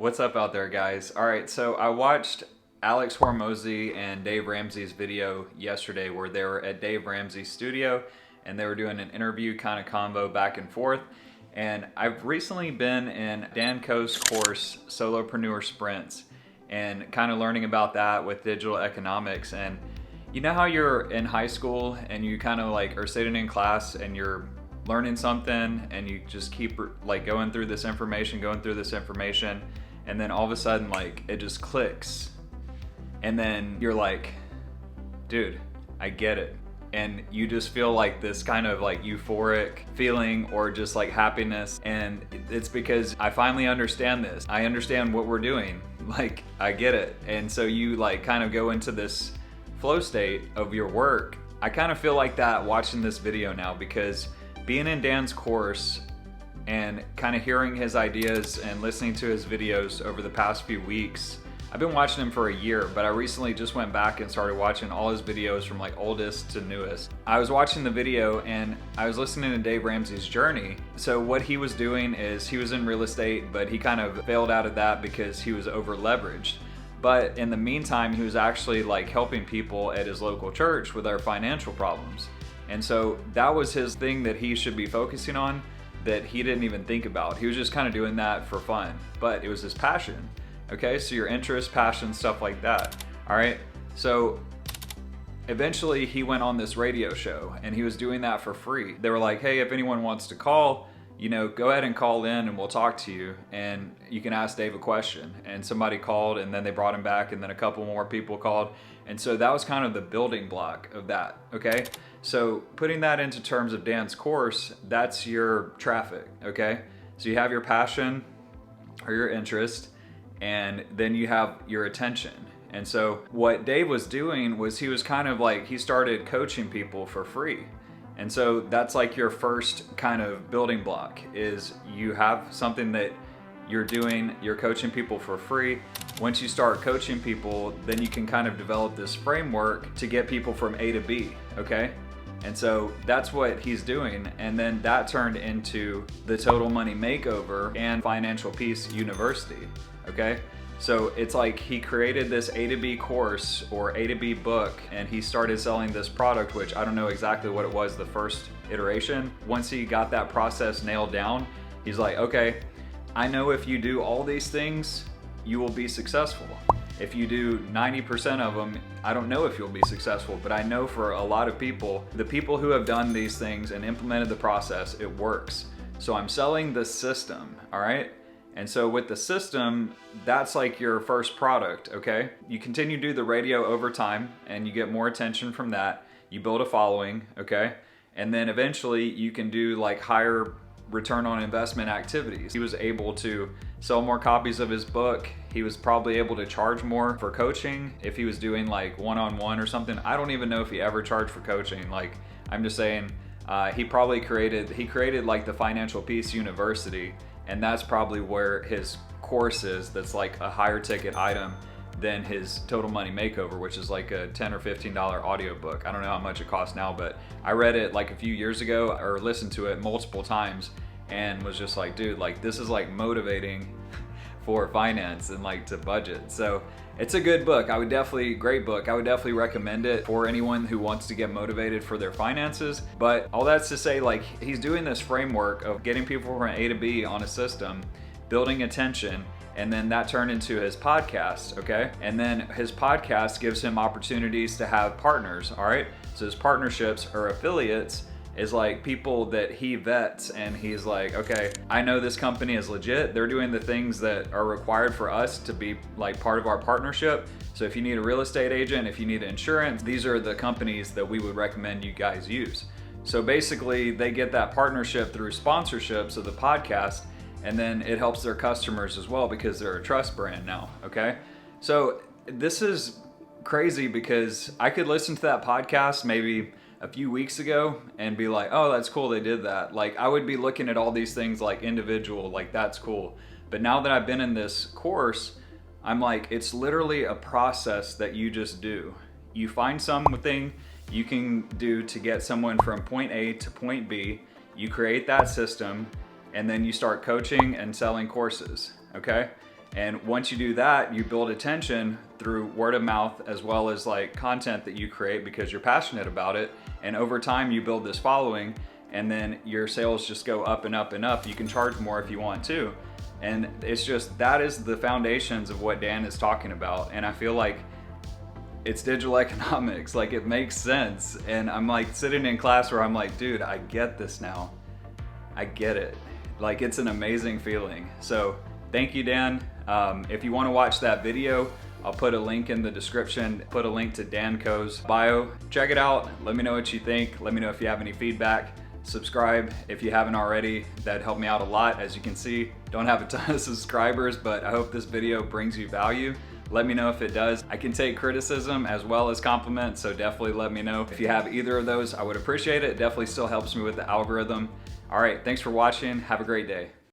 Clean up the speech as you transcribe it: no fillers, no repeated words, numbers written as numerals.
What's up out there, guys? All right, so I watched Alex Hormozy and Dave Ramsey's video yesterday where they were at Dave Ramsey's studio and they were doing an interview kind of convo back and forth. And I've recently been in Dan Koh's course, Solopreneur Sprints, and kind of learning about that with digital economics. And you know how you're in high school and you kind of like are sitting in class and you're learning something and you just keep like going through this information, and then all of a sudden like it just clicks. And then you're like, dude, I get it. And you just feel like this kind of like euphoric feeling or just like happiness. And it's because I finally understand this. I understand what we're doing. Like, I get it. And so you like kind of go into this flow state of your work. I kind of feel like that watching this video now, because being in Dan's course and kind of hearing his ideas and listening to his videos over the past few weeks. I've been watching him for a year, but I recently just went back and started watching all his videos from like oldest to newest. I was watching the video and I was listening to Dave Ramsey's journey. So what he was doing is he was in real estate, but he kind of failed out of that because he was over leveraged. But in the meantime, he was actually like helping people at his local church with their financial problems. And so that was his thing that he should be focusing on, that he didn't even think about. He was just kind of doing that for fun, but it was his passion. Okay, so your interest, passion, stuff like that. All right, so eventually he went on this radio show and he was doing that for free. They were like, hey, if anyone wants to call, go ahead and call in and we'll talk to you and you can ask Dave a question. And somebody called and then they brought him back and then a couple more people called. And so that was kind of the building block of that, okay? So putting that into terms of Dan's course, that's your traffic, okay? So you have your passion or your interest, and then you have your attention. And so what Dave was doing was he was kind of like, he started coaching people for free. And so that's like your first kind of building block, is you have something that you're doing, you're coaching people for free. Once you start coaching people, then you can kind of develop this framework to get people from A to B, okay? And so that's what he's doing. And then that turned into the Total Money Makeover and Financial Peace University, okay? So it's like he created this A to B course or A to B book, and he started selling this product, which I don't know exactly what it was the first iteration. Once he got that process nailed down, he's like, okay, I know if you do all these things, you will be successful. If you do 90% of them, I don't know if you'll be successful, but I know for a lot of people, the people who have done these things and implemented the process, it works. So I'm selling the system, all right? And so with the system, that's like your first product, okay? You continue to do the radio over time and you get more attention from that. You build a following, okay? And then eventually you can do like higher return on investment activities. He was able to sell more copies of his book. He was probably able to charge more for coaching if he was doing like one-on-one or something. I don't even know if he ever charged for coaching. Like, I'm just saying, he created like the Financial Peace University, and that's probably where his course is. That's like a higher ticket item than his Total Money Makeover, which is like a $10 or $15 audiobook. I don't know how much it costs now, but I read it like a few years ago or listened to it multiple times and was just like, dude, like this is like motivating for finance and like to budget. So it's a good book. Great book. I would definitely recommend it for anyone who wants to get motivated for their finances. But all that's to say, like, he's doing this framework of getting people from A to B on a system, building attention, and then that turned into his podcast, okay? And then his podcast gives him opportunities to have partners, all right? So his partnerships or affiliates is like people that he vets, and he's like, okay, I know this company is legit. They're doing the things that are required for us to be like part of our partnership. So if you need a real estate agent, if you need insurance, these are the companies that we would recommend you guys use. So basically they get that partnership through sponsorships of the podcast, and then it helps their customers as well because they're a trust brand now, okay? So this is crazy because I could listen to that podcast maybe a few weeks ago and be like, oh, that's cool, they did that. Like, I would be looking at all these things like individual, like that's cool. But now that I've been in this course, I'm like, it's literally a process that you just do. You find something you can do to get someone from point A to point B, you create that system, and then you start coaching and selling courses, okay? And once you do that, you build attention through word of mouth as well as like content that you create because you're passionate about it. And over time you build this following, and then your sales just go up and up and up. You can charge more if you want to. And it's just, that is the foundations of what Dan is talking about. And I feel like it's digital economics, like it makes sense. And I'm like sitting in class where I'm like, dude, I get this now. I get it. Like, it's an amazing feeling. So thank you, Dan. If you want to watch that video, I'll put a link in the description, put a link to Dan Coe's bio. Check it out. Let me know what you think. Let me know if you have any feedback. Subscribe if you haven't already. That'd help me out a lot. As you can see, don't have a ton of subscribers, but I hope this video brings you value. Let me know if it does. I can take criticism as well as compliments, so definitely let me know. If you have either of those, I would appreciate it. It definitely still helps me with the algorithm. All right, thanks for watching. Have a great day.